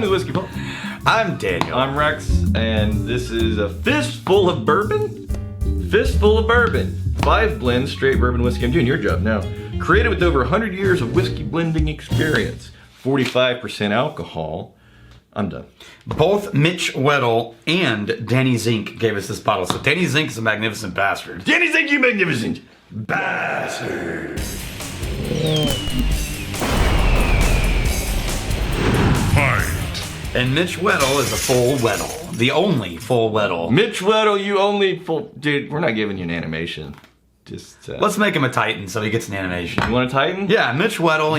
to the Whiskey Vault. I'm Daniel. I'm Rex, and this is a Fistful of Bourbon. Fistful of Bourbon. 5 blends, straight bourbon whiskey. I'm doing your job now. Created with over 100 years of whiskey blending experience. 45% alcohol. I'm done. Both Mitch Weddle and Danny Zincke gave us this bottle. So Danny Zincke is a magnificent bastard. Danny Zincke, you magnificent bastard. And Mitch Weddle is a full Weddle. The only full Weddle. Mitch Weddle, you only full... Dude, we're not giving you an animation. Just... Let's make him a Titan so he gets an animation. You want a Titan? Yeah, Mitch Weddle.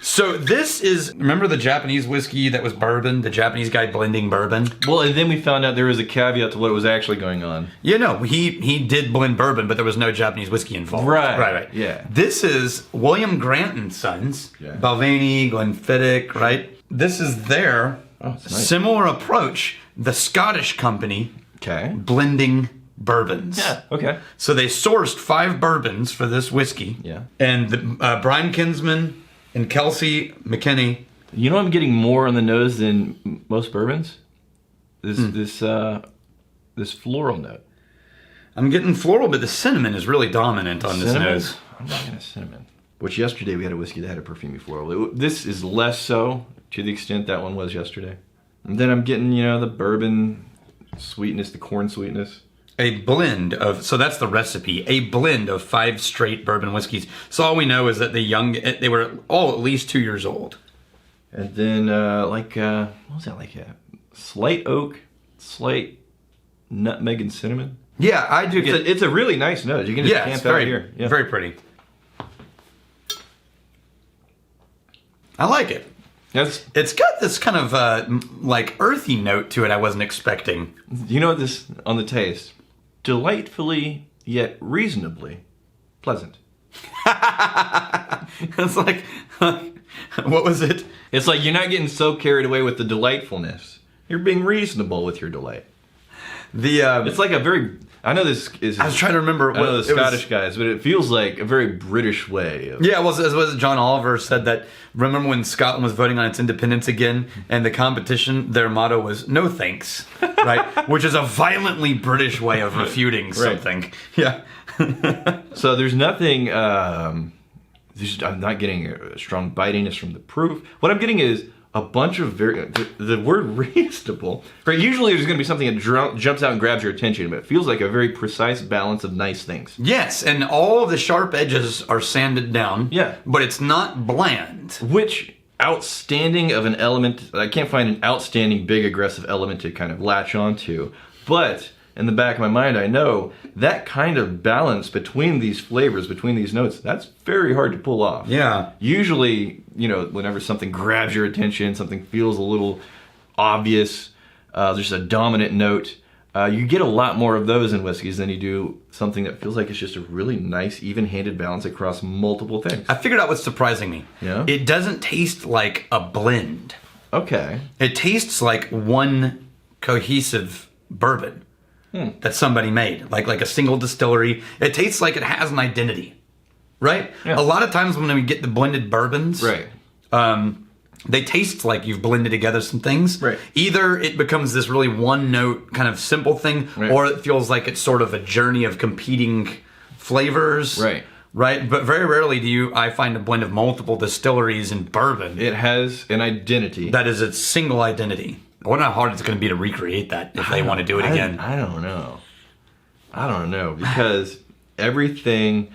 So this is, remember the Japanese whiskey that was bourbon? The Japanese guy blending bourbon? Well, and then we found out there was a caveat to what was actually going on. Yeah, no, he did blend bourbon, but there was no Japanese whiskey involved. Right. Yeah. This is William Grant and Sons, Balvenie, Glenfiddich, right? This is their similar approach, the Scottish company blending bourbons. Yeah, okay. So they sourced 5 bourbons for this whiskey. Yeah. And Brian Kinsman and Kelsey McKinney. You know, I'm getting more on the nose than most bourbons. This floral note. I'm getting floral, but the cinnamon is really dominant on this nose. I'm not getting a cinnamon. Which yesterday we had a whiskey that had a perfumey floral. This is less so to the extent that one was yesterday. And then I'm getting, you know, the bourbon sweetness, the corn sweetness. A blend of, so that's the recipe, a blend of 5 straight bourbon whiskeys. So all we know is that they were all at least 2 years old. And then, what was that, like a slight oak, slight nutmeg and cinnamon? Yeah, I do get... It's a really nice nose. You can just camp out here. Yeah, very pretty. I like it. It's got this kind of, like, earthy note to it I wasn't expecting. You know this, on the taste, delightfully, yet reasonably pleasant. It's like, what was it? It's like you're not getting so carried away with the delightfulness. You're being reasonable with your delight. It's like a very... I know this is... I was trying to remember... I know the Scottish guys, but it feels like a very British way of... Yeah, well, as John Oliver said that... Remember when Scotland was voting on its independence again, and the competition, their motto was, no thanks, right? Which is a violently British way of refuting something. Yeah. So there's nothing... I'm not getting a strong bitiness from the proof. What I'm getting is... a bunch of the word reasonable. Right? Usually there's going to be something that jumps out and grabs your attention, but it feels like a very precise balance of nice things. Yes, and all of the sharp edges are sanded down. Yeah. But it's not bland. Which outstanding of an element, I can't find an outstanding big aggressive element to kind of latch onto, but in the back of my mind I know that kind of balance between these flavors, between these notes, that's very hard to pull off. Yeah. Usually, you know, whenever something grabs your attention, something feels a little obvious, there's a dominant note, you get a lot more of those in whiskeys than you do something that feels like it's just a really nice, even-handed balance across multiple things. I figured out what's surprising me. Yeah? It doesn't taste like a blend. Okay. It tastes like one cohesive bourbon that somebody made, like a single distillery. It tastes like it has an identity, right? Yeah. A lot of times when we get the blended bourbons, Right. They taste like you've blended together some things. Right. Either it becomes this really one-note kind of simple thing, or it feels like it's sort of a journey of competing flavors. Right. Right? But very rarely I find a blend of multiple distilleries in bourbon. It has an identity. That is its single identity. I wonder how hard it's going to be to recreate that if they want to do it again. I don't know. Because everything...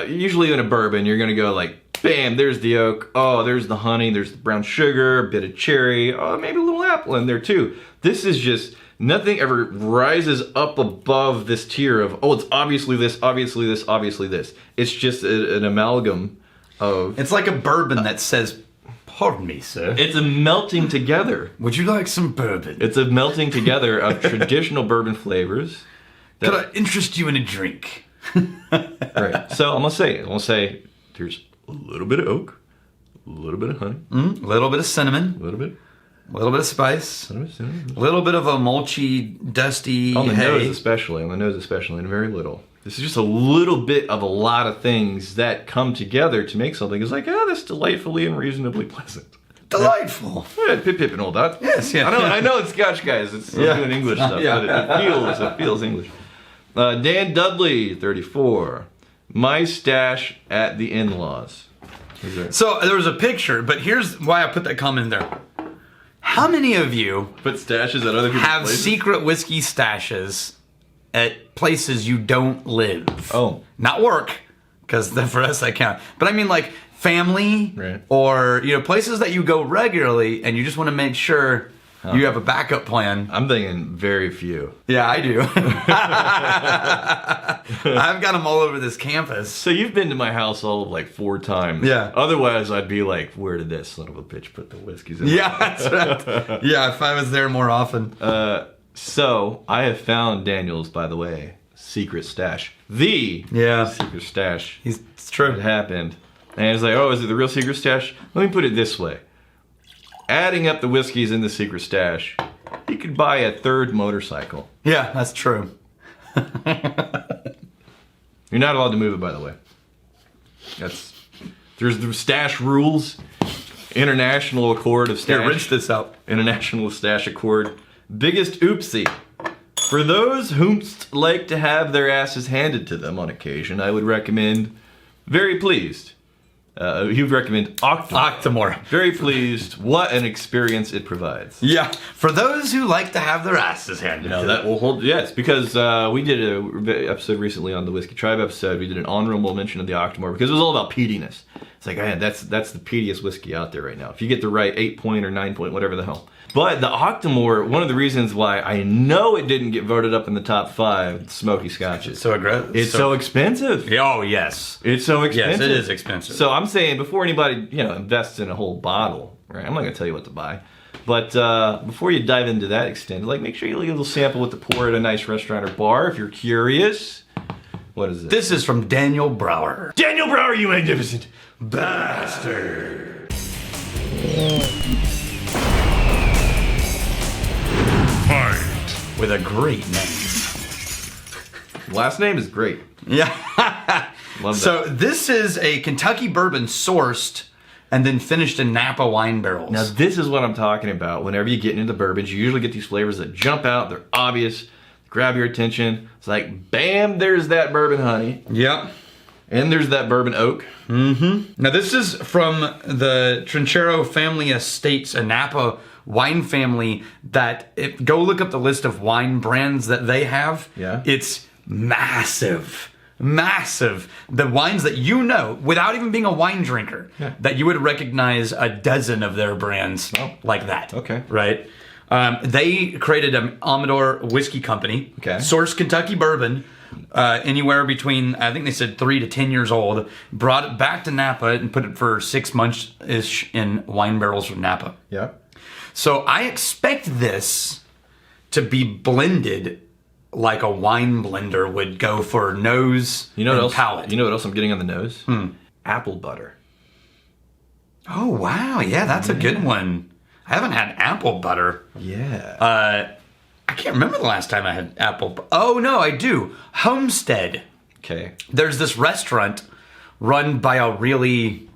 usually in a bourbon, you're going to go like, bam, there's the oak. Oh, there's the honey. There's the brown sugar, a bit of cherry. Oh, maybe a little apple in there too. This is just... nothing ever rises up above this tier of, oh, it's obviously this, obviously this, obviously this. It's just an amalgam of... It's like a bourbon that says, pardon me, sir. It's a melting together. Would you like some bourbon? It's a melting together of traditional bourbon flavors. Could I interest you in a drink? Right. So I'm gonna say there's a little bit of oak, a little bit of honey, a little bit of cinnamon, a little bit of spice, a little bit of a mulchy, dusty on the hay. nose especially, and very little. This is just a little bit of a lot of things that come together to make something. It's like, that's delightfully and reasonably pleasant. Delightful. Yeah, pip pip and all that. Yes, yeah. I know it's Scotch, guys. It's doing English stuff, but it feels English. Dan Dudley, 34. My stash at the in-laws. So there was a picture, but here's why I put that comment in there. How many of you put stashes at other people's have places? secret whiskey stashes at places you don't live? Oh. Not work, because for us that count. But I mean like family, right. Or places that you go regularly and you just want to make sure you have a backup plan. I'm thinking very few. Yeah, I do. I've got them all over this campus. So you've been to my house all of 4 times. Yeah. Otherwise, I'd be like, where did that son of a bitch put the whiskeys in? Yeah, that's right. Yeah, if I was there more often. So I have found Daniel's, by the way, secret stash. Secret stash. It's true. It happened. And it's like, oh, is it the real secret stash? Let me put it this way. Adding up the whiskeys in the secret stash, you could buy a 3rd motorcycle. Yeah, that's true. You're not allowed to move it, by the way. There's the stash rules. International Accord of Stash. Here, rinse this out. International Stash Accord. Biggest oopsie. For those who like to have their asses handed to them on occasion, I would recommend, very pleased, you'd recommend Octomore. Very pleased. What an experience it provides. Yeah, for those who like to have their asses handed to That them. will hold. Yes, because we did an episode recently on the Whiskey Tribe episode. We did an honorable mention of the Octomore because it was all about peatiness. It's like, man, that's the peatiest whiskey out there right now. If you get the right 8-point or 9-point, whatever the hell. But the Octomore, one of the reasons why I know it didn't get voted up in the top 5 smoky scotches. So aggressive. It's so expensive. Oh, yes. It's so expensive. Yes, it is expensive. So I'm saying before anybody, invests in a whole bottle, right? I'm not going to tell you what to buy. But before you dive into that extent, make sure you get a little sample with the pour at a nice restaurant or bar if you're curious. What is this? This is from Daniel Brower. Daniel Brower, you magnificent bastard. With a great name. Last name is great. Yeah. Love that. So this is a Kentucky bourbon sourced and then finished in Napa wine barrels. Now this is what I'm talking about. Whenever you get into bourbons, you usually get these flavors that jump out. They're obvious. Grab your attention. It's like, bam, there's that bourbon honey. Yep. And there's that bourbon oak. Mm-hmm. Now this is from the Trinchero family estates, a Napa wine family that, go look up the list of wine brands that they have. Yeah. It's massive. Massive. The wines that without even being a wine drinker, that you would recognize a dozen of their brands like that. Okay. Right? They created an Amador whiskey company. Okay. Sourced Kentucky bourbon. Anywhere between, I think they said 3 to 10 years old, brought it back to Napa and put it for 6 months-ish in wine barrels from Napa. Yeah. So I expect this to be blended like a wine blender would go for nose and palate. You know what else I'm getting on the nose? Apple butter. Oh, wow. Yeah, that's a good one. I haven't had apple butter. Yeah. I can't remember the last time I had apple. Oh, no, I do. Homestead. Okay. There's this restaurant run by a really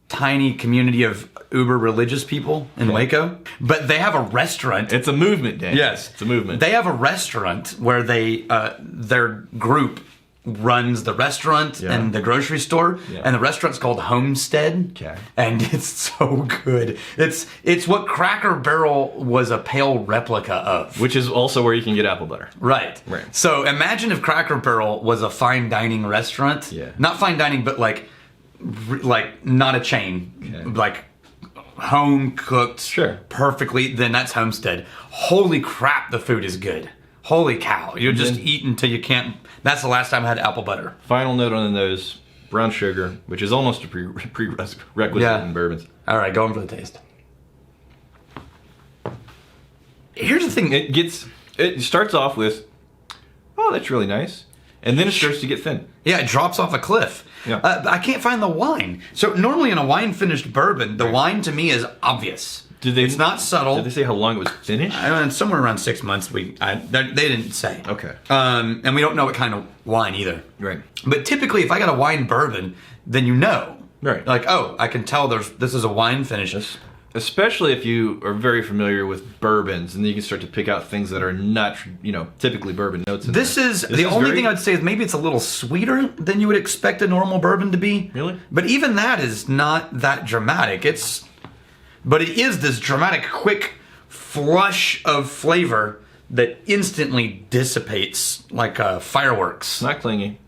tiny community of uber religious people in Waco. But they have a restaurant. It's a movement, Dan. Yes. It's a movement. They have a restaurant where their group runs the restaurant and the grocery store, and the restaurant's called Homestead. Okay. And it's so good. It's what Cracker Barrel was a pale replica of. Which is also where you can get apple butter. Right. So imagine if Cracker Barrel was a fine dining restaurant. Yeah. Not fine dining, but like not a chain. Okay. Like home cooked perfectly. Then that's Homestead. Holy crap, the food is good. Holy cow. You'll just eat until you can't. That's the last time I had apple butter. Final note on the nose, brown sugar, which is almost a prerequisite in bourbons. All right, going for the taste. Here's the thing. It starts off with, oh, that's really nice. And then it starts to get thin. Yeah, it drops off a cliff. Yeah. I can't find the wine. So normally in a wine-finished bourbon, the wine to me is obvious. It's not subtle. Did they say how long it was finished? I don't know, somewhere around 6 months. They didn't say. Okay. And we don't know what kind of wine either. Right. But typically, if I got a wine bourbon, then you know. Right. Like, oh, I can tell this is a wine finish. Especially if you are very familiar with bourbons, and then you can start to pick out things that are not, typically bourbon notes. This is the only thing I'd say is maybe it's a little sweeter than you would expect a normal bourbon to be. Really? But even that is not that dramatic. But it is this dramatic, quick flush of flavor that instantly dissipates like fireworks. Not clingy.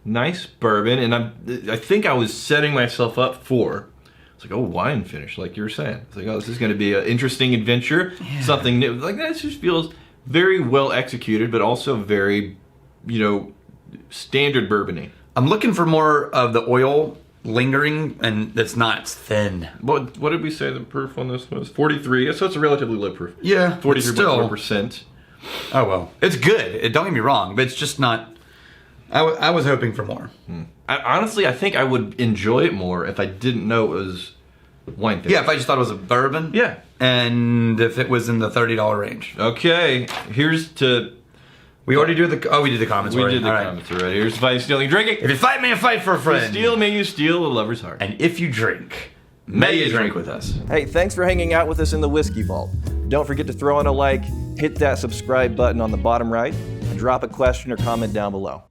Nice bourbon, and I think I was setting myself up for. It's like, oh, wine finish, like you were saying. It's like, oh, this is going to be an interesting adventure, something new. Like, that just feels very well executed, but also very, standard bourbon-y. I'm looking for more of the oil lingering, and it's not. It's thin. What did we say the proof on this was? 43, so it's a relatively low proof. Yeah, 43.4%. Oh, well. It's good. Don't get me wrong, but it's just not... I was hoping for more. Honestly, I think I would enjoy it more if I didn't know it was wine finish. Yeah, if I just thought it was a bourbon. Yeah. And if it was in the $30 range. Okay, here's to... We already did the... Oh, we did the comments already. We did the comments already. Here's to fighting, stealing, drinking. If you fight, may you fight for a friend. If you steal, may you steal a lover's heart. And if you drink, may you drink with us. Hey, thanks for hanging out with us in the Whiskey Vault. Don't forget to throw in a like, hit that subscribe button on the bottom right, and drop a question or comment down below.